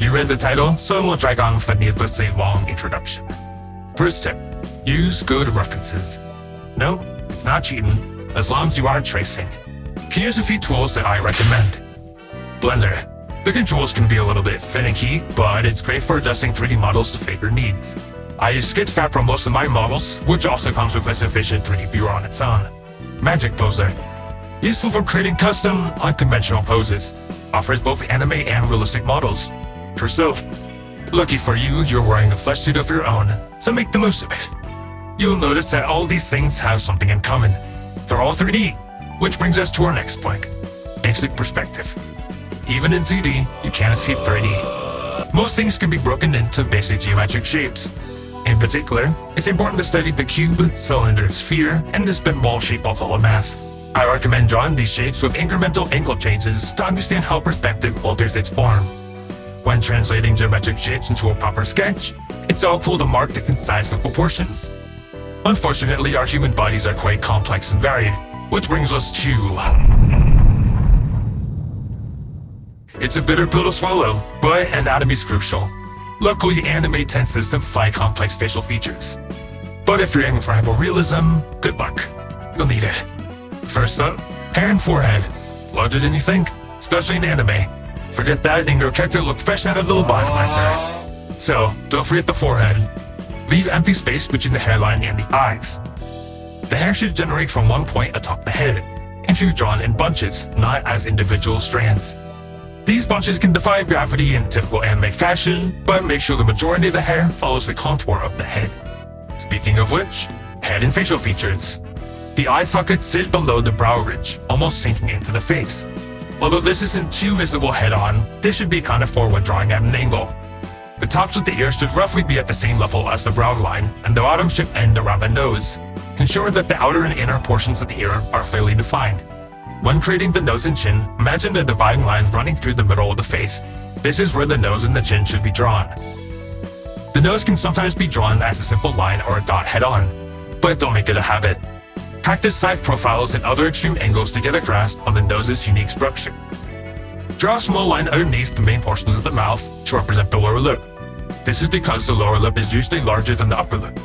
You read the title, so I won't drag on with a needlessly long introduction. First tip, use good references. No, it's not cheating, as long as you aren't tracing. Can use a few tools that I recommend. Blender. The controls can be a little bit finicky, but it's great for adjusting 3D models to fit your needs. I use Sketchfab for most of my models, which also comes with a sufficient 3D viewer on its own. Magic Poser. Useful for creating custom, unconventional poses. Offers both anime and realistic models. Trousseau. Lucky for you, you're wearing a flesh suit of your own, so make the most of it. You'll notice that all these things have something in common. They're all 3D, which brings us to our next point. Basic perspective. Even in 2D, you can't escape 3D. Most things can be broken into basic geometric shapes. In particular, it's important to study the cube, cylinder, sphere, and the spinball shape of all mass. I recommend drawing these shapes with incremental angle changes to understand how perspective alters its form. When translating geometric shapes into a proper sketch, it's all cool to mark different sides with proportions. Unfortunately, our human bodies are quite complex and varied, which brings us to... It's a bitter pill to swallow, but anatomy's crucial. Luckily, anime tends to simplify complex facial features. But if you're aiming for hyperrealism, good luck. You'll need it. First up, hair and forehead. Larger than you think, especially in anime. Forget that and your character look fresh out of the lobotomizer. So, don't forget the forehead. Leave empty space between the hairline and the eyes. The hair should generate from one point atop the head, and should be drawn in bunches, not as individual strands. These bunches can defy gravity in typical anime fashion, but make sure the majority of the hair follows the contour of the head. Speaking of which, head and facial features. The eye sockets sit below the brow ridge, almost sinking into the face. Although this isn't too visible head-on, this should be accounted for when drawing at an angle. The tops of the ears should roughly be at the same level as the brow line, and the bottom should end around the nose. Ensure that the outer and inner portions of the ear are clearly defined. When creating the nose and chin, imagine a dividing line running through the middle of the face. This is where the nose and the chin should be drawn. The nose can sometimes be drawn as a simple line or a dot head-on, but don't make it a habit. Practice side profiles and other extreme angles to get a grasp on the nose's unique structure. Draw a small line underneath the main portions of the mouth to represent the lower lip. This is because the lower lip is usually larger than the upper lip.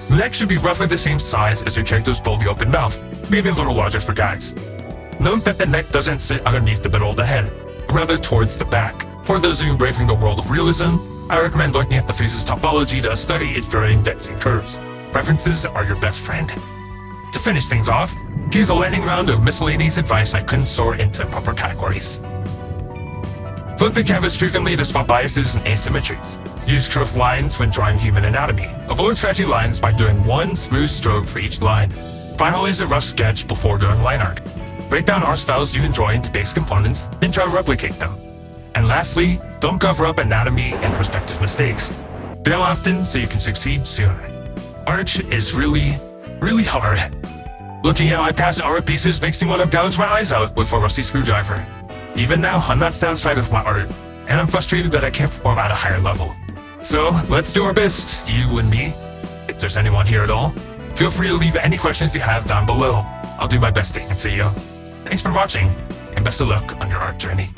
The neck should be roughly the same size as your character's fully open mouth, maybe a little larger for guys. Note that the neck doesn't sit underneath the middle of the head, but rather towards the back. For those of you braving the world of realism, I recommend looking at the face's topology to study its varying depths and curves. Preferences are your best friend. To finish things off, here's a lightning round of miscellaneous advice I couldn't sort into proper categories. Flip the canvas frequently to spot biases and asymmetries. Use curved lines when drawing human anatomy. Avoid stretchy lines by doing one smooth stroke for each line. Finalize a rough sketch before doing line art. Break down art styles you enjoy into base components, then try to replicate them. And lastly, don't cover up anatomy and perspective mistakes. Fail often so you can succeed soon. Art is really hard. Looking at my past art pieces makes me want to gouge my eyes out with a rusty screwdriver. Even now, I'm not satisfied with my art, and I'm frustrated that I can't perform at a higher level. So, let's do our best, you and me. If there's anyone here at all, feel free to leave any questions you have down below. I'll do my best to answer you. Thanks for watching, and best of luck on your art journey.